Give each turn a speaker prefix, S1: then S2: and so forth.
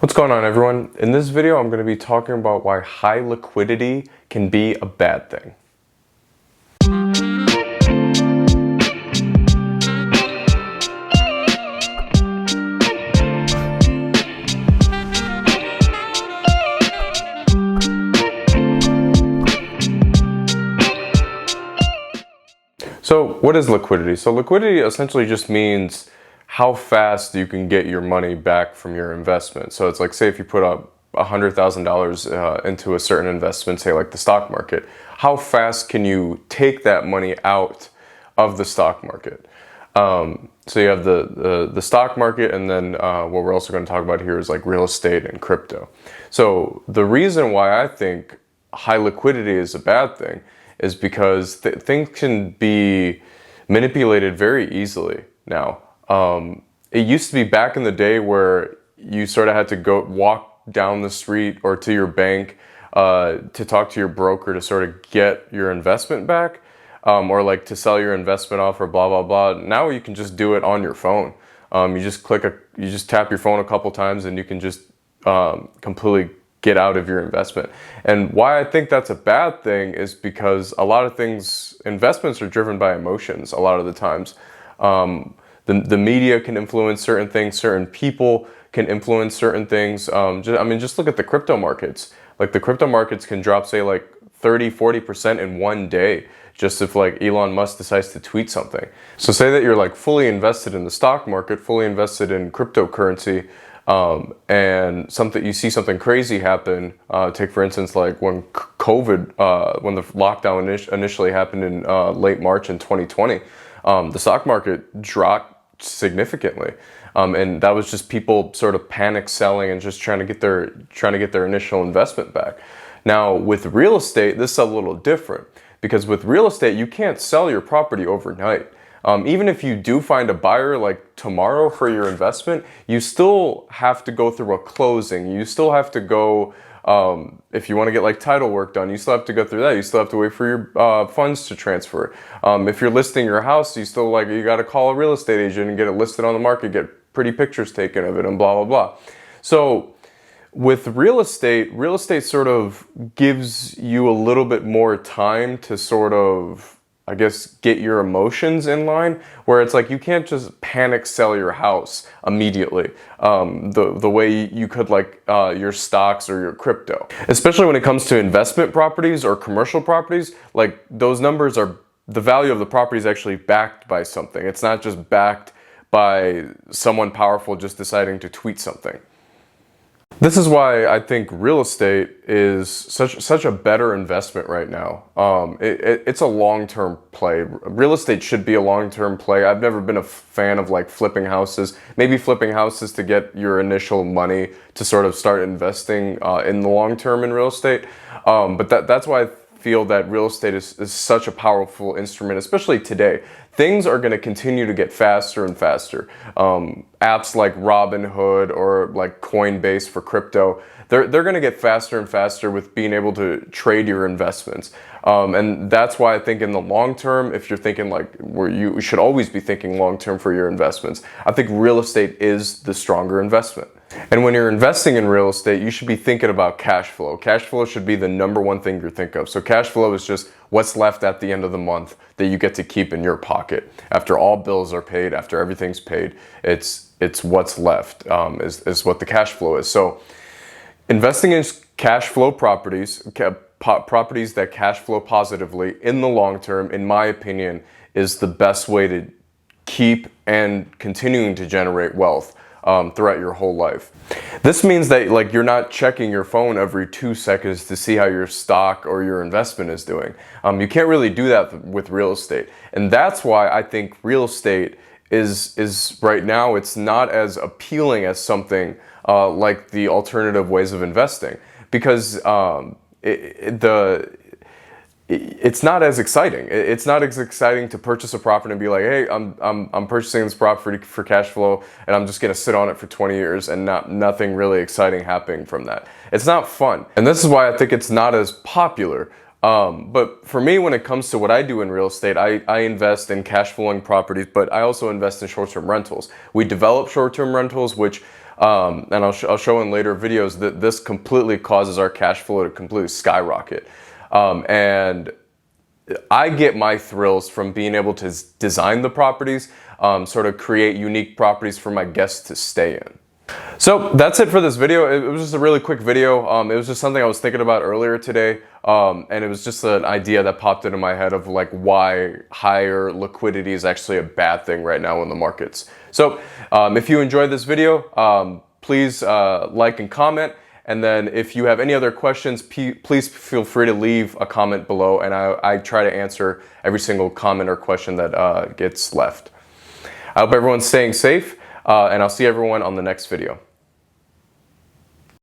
S1: What's going on, everyone? In this video, I'm going to be talking about why high liquidity can be a bad thing. So what is liquidity? So liquidity essentially just means how fast you can get your money back from your investment. So it's like, say if you put up $100,000 into a certain investment, say like the stock market, how fast can you take that money out of the stock market? So you have the stock market, and then what we're also going to talk about here is like real estate and crypto. So the reason why I think high liquidity is a bad thing is because things can be manipulated very easily now. It used to be back in the day where you sort of had to go walk down the street or to your bank to talk to your broker to sort of get your investment back, or like to sell your investment off or blah, blah, blah. Now you can just do it on your phone. You just tap your phone a couple times and you can just completely get out of your investment. And why I think that's a bad thing is because a lot of investments are driven by emotions a lot of the times. The media can influence certain things, certain people can influence certain things. Just look at the crypto markets. Like the crypto markets can drop, say like 30–40% in one day, just if like Elon Musk decides to tweet something. So say that you're like fully invested in the stock market, fully invested in cryptocurrency, and you see something crazy happen. Take for instance, like when COVID, when the lockdown initially happened in late March in 2020, the stock market dropped significantly, and that was just people sort of panic selling and just trying to get their initial investment back. Now with real estate, this is a little different, because with real estate you can't sell your property overnight. Even if you do find a buyer like tomorrow for your investment, you still have to go through a closing. You still have to go, if you want to get like title work done, you still have to go through that. You still have to wait for your funds to transfer. If you're listing your house, you got to call a real estate agent and get it listed on the market, get pretty pictures taken of it, and blah, blah, blah. So with real estate sort of gives you a little bit more time to sort of, I guess, get your emotions in line, where it's like you can't just panic sell your house immediately the way you could like your stocks or your crypto. Especially when it comes to investment properties or commercial properties, like those numbers are, the value of the property is actually backed by something. It's not just backed by someone powerful just deciding to tweet something. This is why I think real estate is such a better investment right now. It's a long-term play. Real estate should be a long-term play. I've never been a fan of like flipping houses. Maybe flipping houses to get your initial money to sort of start investing in the long term in real estate. But that's why I feel that real estate is such a powerful instrument, especially today. Things are going to continue to get faster and faster. Apps like Robinhood or like Coinbase for crypto, they're going to get faster and faster with being able to trade your investments. And that's why I think in the long term, if you're thinking like where you should always be thinking long term for your investments, I think real estate is the stronger investment. And when you're investing in real estate, you should be thinking about cash flow. Cash flow should be the #1 thing you think of. So cash flow is just what's left at the end of the month that you get to keep in your pocket. After all bills are paid, after everything's paid, it's what's left is what the cash flow is. So investing in cash flow properties, properties that cash flow positively in the long term, in my opinion, is the best way to keep and continuing to generate wealth throughout your whole life. This means that like you're not checking your phone every 2 seconds to see how your stock or your investment is doing. You can't really do that with real estate. And that's why I think real estate is right now, it's not as appealing as something like the alternative ways of investing, because it's not as exciting. It's not as exciting to purchase a property and be like, hey, I'm purchasing this property for cash flow and I'm just gonna sit on it for 20 years and nothing really exciting happening from that. It's not fun. And this is why I think it's not as popular. But for me, when it comes to what I do in real estate, I invest in cash flowing properties, but I also invest in short-term rentals. We develop short-term rentals, which And I'll show in later videos that this completely causes our cash flow to completely skyrocket. And I get my thrills from being able to design the properties, sort of create unique properties for my guests to stay in. So that's it for this video. It was just a really quick video. It was just something I was thinking about earlier today. And it was just an idea that popped into my head of like why higher liquidity is actually a bad thing right now in the markets. So if you enjoyed this video, please like and comment. And then if you have any other questions, please feel free to leave a comment below, and I try to answer every single comment or question that gets left. I hope everyone's staying safe, and I'll see everyone on the next video.